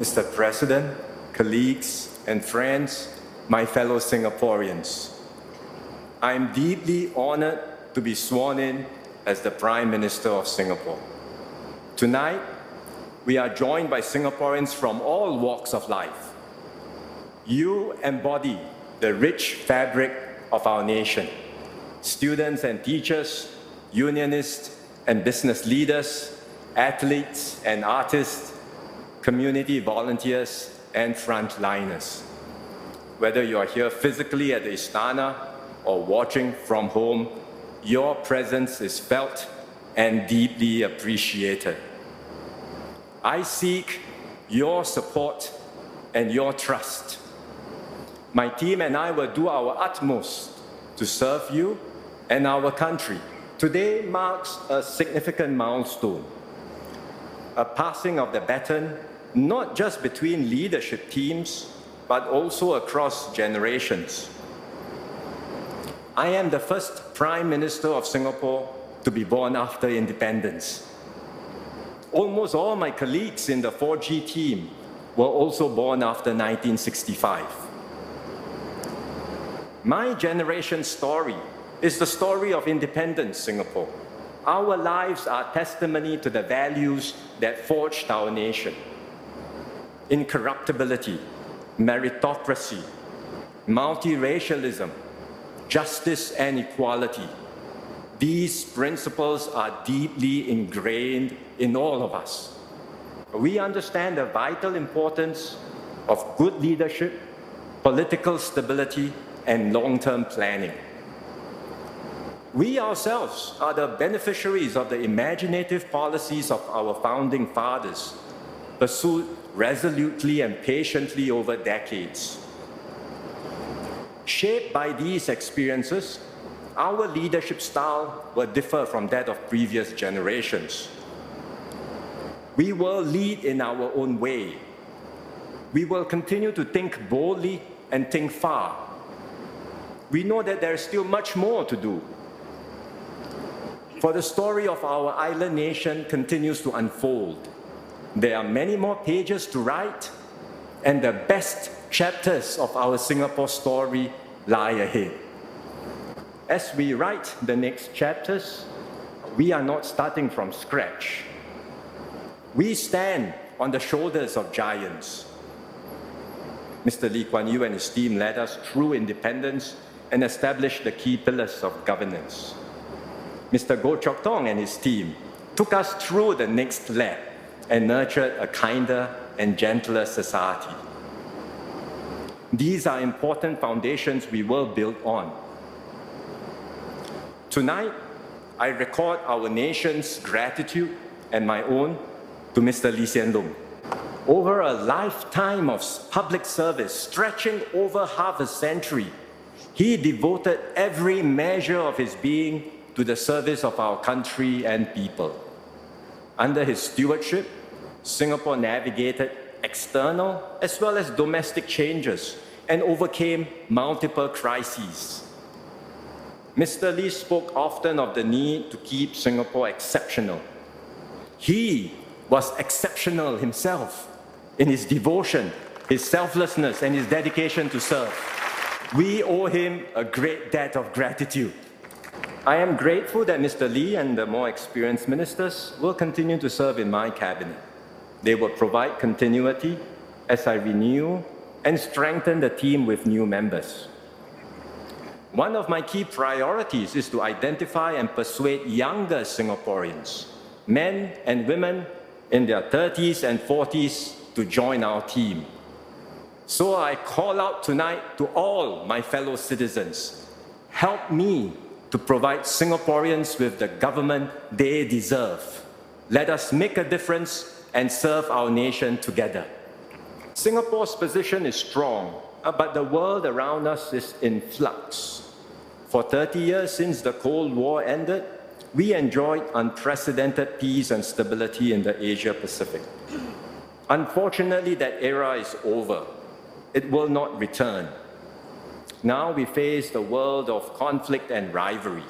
Mr. President, colleagues and friends, my fellow Singaporeans, I am deeply honored to be sworn in as the Prime Minister of Singapore. Tonight, we are joined by Singaporeans from all walks of life. You embody the rich fabric of our nation. Students and teachers, unionists and business leaders, athletes and artists, community volunteers and frontliners. Whether you are here physically at the Istana or watching from home, your presence is felt and deeply appreciated. I seek your support and your trust. My team and I will do our utmost to serve you and our country. Today marks a significant milestone, a passing of the baton, not just between leadership teams, but also across generations. I am the first Prime Minister of Singapore to be born after independence. Almost all my colleagues in the 4G team were also born after 1965. My generation's story is the story of independent Singapore. Our lives are testimony to the values that forged our nation. Incorruptibility, meritocracy, multiracialism, justice and equality. These principles are deeply ingrained in all of us. We understand the vital importance of good leadership, political stability, and long-term planning. We ourselves are the beneficiaries of the imaginative policies of our founding fathers, pursued resolutely and patiently over decades. Shaped by these experiences, our leadership style will differ from that of previous generations. We will lead in our own way. We will continue to think boldly and think far. We know that there is still much more to do. For the story of our island nation continues to unfold. There are many more pages to write, and the best chapters of our Singapore story lie ahead. As we write the next chapters, we are not starting from scratch. We stand on the shoulders of giants. Mr. Lee Kuan Yew and his team led us through independence and established the key pillars of governance. Mr. Goh Chok Tong and his team took us through the next lap and nurtured a kinder and gentler society. These are important foundations we will build on. Tonight, I record our nation's gratitude and my own to Mr. Lee Hsien Loong. Over a lifetime of public service stretching over half a century, he devoted every measure of his being to the service of our country and people. Under his stewardship, Singapore navigated external as well as domestic changes and overcame multiple crises. Mr. Lee spoke often of the need to keep Singapore exceptional. He was exceptional himself in his devotion, his selflessness, and his dedication to serve. We owe him a great debt of gratitude. I am grateful that Mr. Lee and the more experienced ministers will continue to serve in my cabinet. They will provide continuity as I renew and strengthen the team with new members. One of my key priorities is to identify and persuade younger Singaporeans, men and women in their 30s and 40s, to join our team. So I call out tonight to all my fellow citizens, help me to provide Singaporeans with the government they deserve. Let us make a difference and serve our nation together. Singapore's position is strong, but the world around us is in flux. For 30 years since the Cold War ended, we enjoyed unprecedented peace and stability in the Asia-Pacific. Unfortunately, that era is over. It will not return. Now we face the world of conflict and rivalry.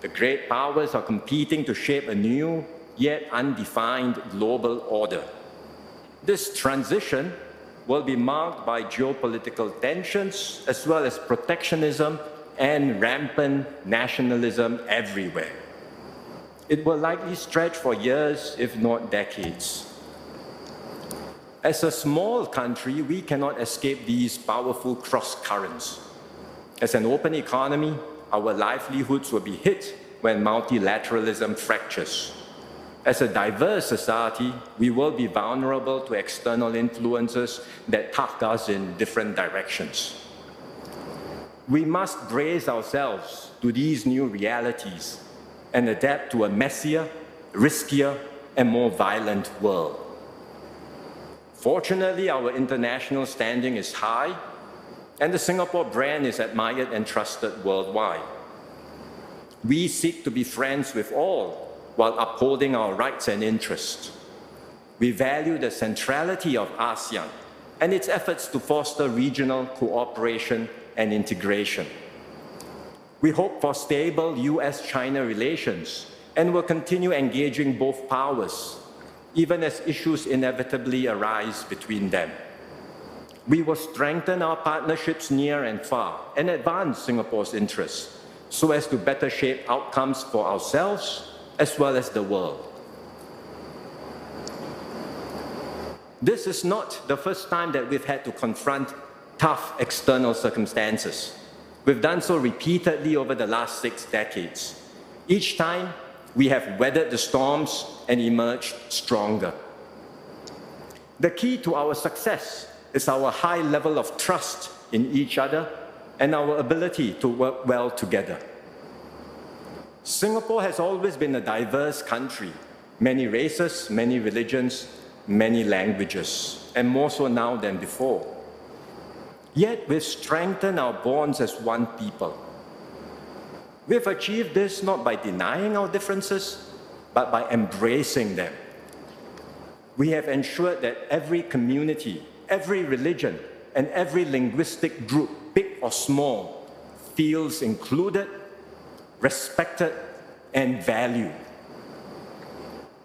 The great powers are competing to shape a new, yet undefined global order. This transition will be marked by geopolitical tensions as well as protectionism and rampant nationalism everywhere. It will likely stretch for years, if not decades. As a small country, we cannot escape these powerful cross-currents. As an open economy, our livelihoods will be hit when multilateralism fractures. As a diverse society, we will be vulnerable to external influences that tug us in different directions. We must brace ourselves to these new realities and adapt to a messier, riskier, and more violent world. Fortunately, our international standing is high, and the Singapore brand is admired and trusted worldwide. We seek to be friends with all while upholding our rights and interests. We value the centrality of ASEAN and its efforts to foster regional cooperation and integration. We hope for stable US-China relations and will continue engaging both powers, even as issues inevitably arise between them. We will strengthen our partnerships near and far and advance Singapore's interests so as to better shape outcomes for ourselves as well as the world. This is not the first time that we've had to confront tough external circumstances. We've done so repeatedly over the last 6 decades. Each time, we have weathered the storms and emerged stronger. The key to our success is our high level of trust in each other and our ability to work well together. Singapore has always been a diverse country, many races, many religions, many languages, and more so now than before. Yet we've strengthened our bonds as one people. We've achieved this not by denying our differences, but by embracing them. We have ensured that every community, every religion, and every linguistic group, big or small, feels included, respected, and valued.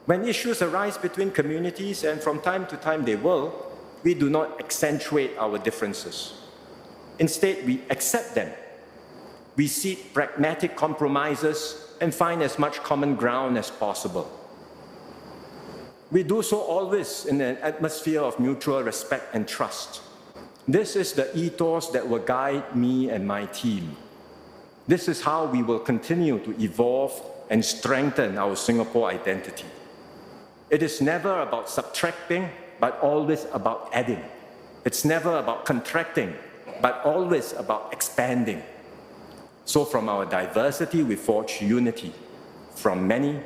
When issues arise between communities, and from time to time they will, we do not accentuate our differences. Instead, we accept them. We seek pragmatic compromises and find as much common ground as possible. We do so always in an atmosphere of mutual respect and trust. This is the ethos that will guide me and my team. This is how we will continue to evolve and strengthen our Singapore identity. It is never about subtracting, but always about adding. It's never about contracting, but always about expanding. So from our diversity, we forge unity. From many,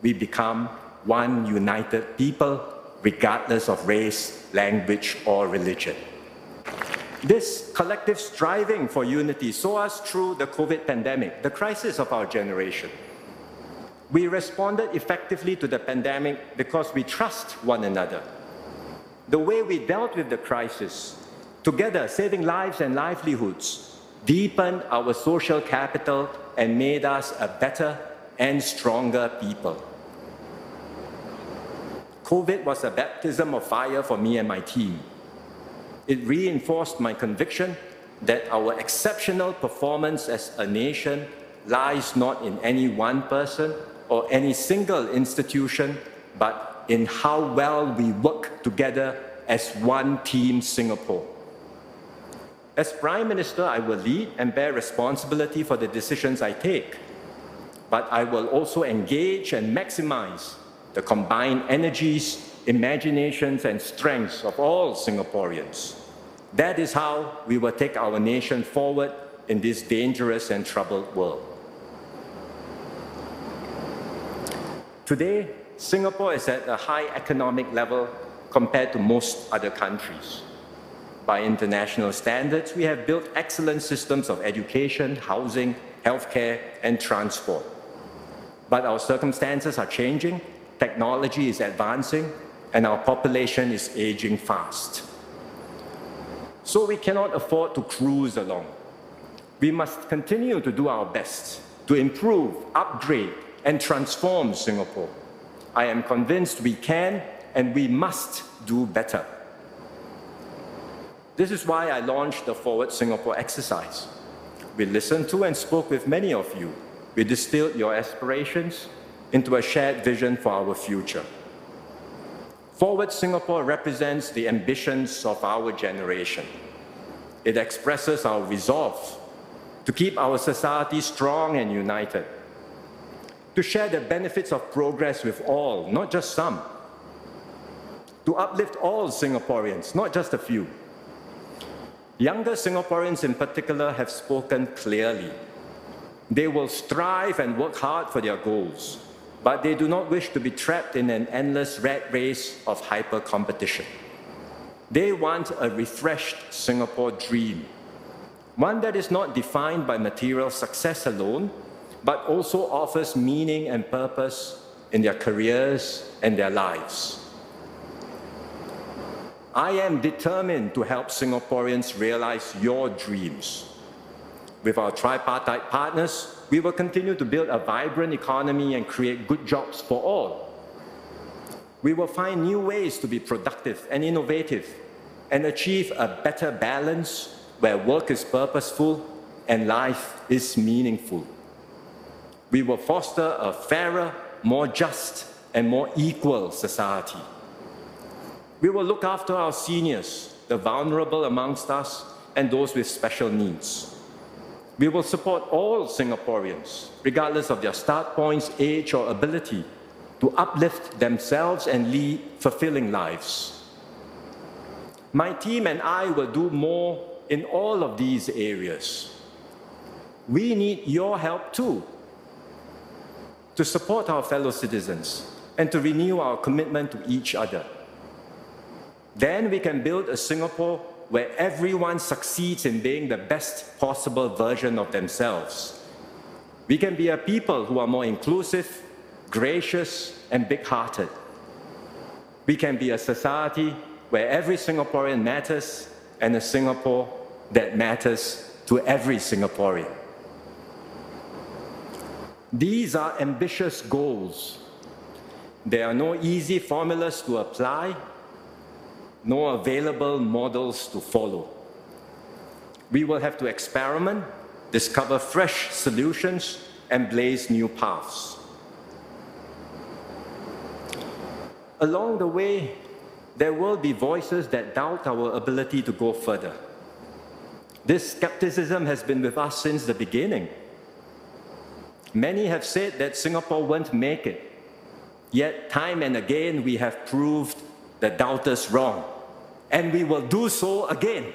we become one united people, regardless of race, language, or religion. This collective striving for unity saw us through the COVID pandemic, the crisis of our generation. We responded effectively to the pandemic because we trust one another. The way we dealt with the crisis, together saving lives and livelihoods, deepened our social capital and made us a better and stronger people. COVID was a baptism of fire for me and my team. It reinforced my conviction that our exceptional performance as a nation lies not in any one person or any single institution, but in how well we work together as one team Singapore. As Prime Minister, I will lead and bear responsibility for the decisions I take, but I will also engage and maximize the combined energies, imaginations, and strengths of all Singaporeans. That is how we will take our nation forward in this dangerous and troubled world. Today, Singapore is at a high economic level compared to most other countries. By international standards, we have built excellent systems of education, housing, healthcare, and transport. But our circumstances are changing, technology is advancing, and our population is aging fast. So we cannot afford to cruise along. We must continue to do our best to improve, upgrade, and transform Singapore. I am convinced we can and we must do better. This is why I launched the Forward Singapore exercise. We listened to and spoke with many of you. We distilled your aspirations into a shared vision for our future. Forward Singapore represents the ambitions of our generation. It expresses our resolve to keep our society strong and united, to share the benefits of progress with all, not just some, to uplift all Singaporeans, not just a few. Younger Singaporeans in particular have spoken clearly. They will strive and work hard for their goals, but they do not wish to be trapped in an endless rat race of hyper-competition. They want a refreshed Singapore dream, one that is not defined by material success alone, but also offers meaning and purpose in their careers and their lives. I am determined to help Singaporeans realize your dreams. With our tripartite partners, we will continue to build a vibrant economy and create good jobs for all. We will find new ways to be productive and innovative and achieve a better balance where work is purposeful and life is meaningful. We will foster a fairer, more just, and more equal society. We will look after our seniors, the vulnerable amongst us, and those with special needs. We will support all Singaporeans, regardless of their start points, age, or ability, to uplift themselves and lead fulfilling lives. My team and I will do more in all of these areas. We need your help too, to support our fellow citizens and to renew our commitment to each other. Then we can build a Singapore where everyone succeeds in being the best possible version of themselves. We can be a people who are more inclusive, gracious, and big-hearted. We can be a society where every Singaporean matters and a Singapore that matters to every Singaporean. These are ambitious goals. There are no easy formulas to apply, no available models to follow. We will have to experiment, discover fresh solutions, and blaze new paths. Along the way, there will be voices that doubt our ability to go further. This skepticism has been with us since the beginning. Many have said that Singapore won't make it, yet time and again we have proved the doubters wrong, and we will do so again.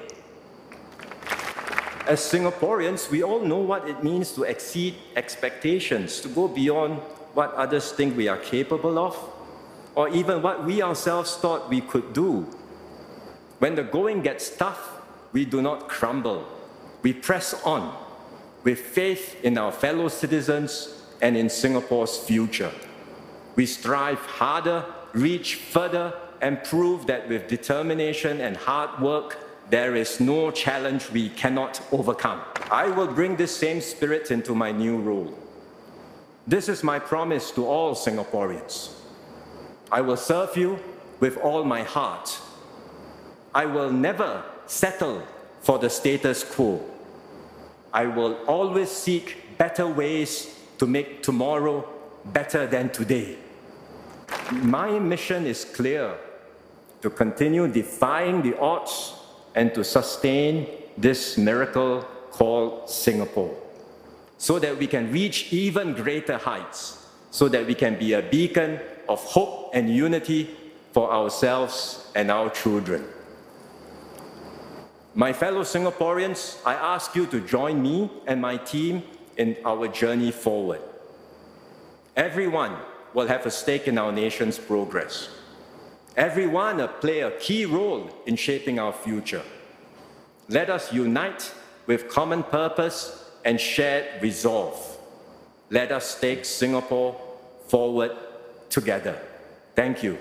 As Singaporeans, we all know what it means to exceed expectations, to go beyond what others think we are capable of, or even what we ourselves thought we could do. When the going gets tough, we do not crumble. We press on with faith in our fellow citizens and in Singapore's future. We strive harder, reach further, and prove that with determination and hard work, there is no challenge we cannot overcome. I will bring this same spirit into my new role. This is my promise to all Singaporeans. I will serve you with all my heart. I will never settle for the status quo. I will always seek better ways to make tomorrow better than today. My mission is clear: to continue defying the odds and to sustain this miracle called Singapore, so that we can reach even greater heights, so that we can be a beacon of hope and unity for ourselves and our children. My fellow Singaporeans, I ask you to join me and my team in our journey forward. Everyone will have a stake in our nation's progress. Everyone will play a key role in shaping our future. Let us unite with common purpose and shared resolve. Let us take Singapore forward together. Thank you.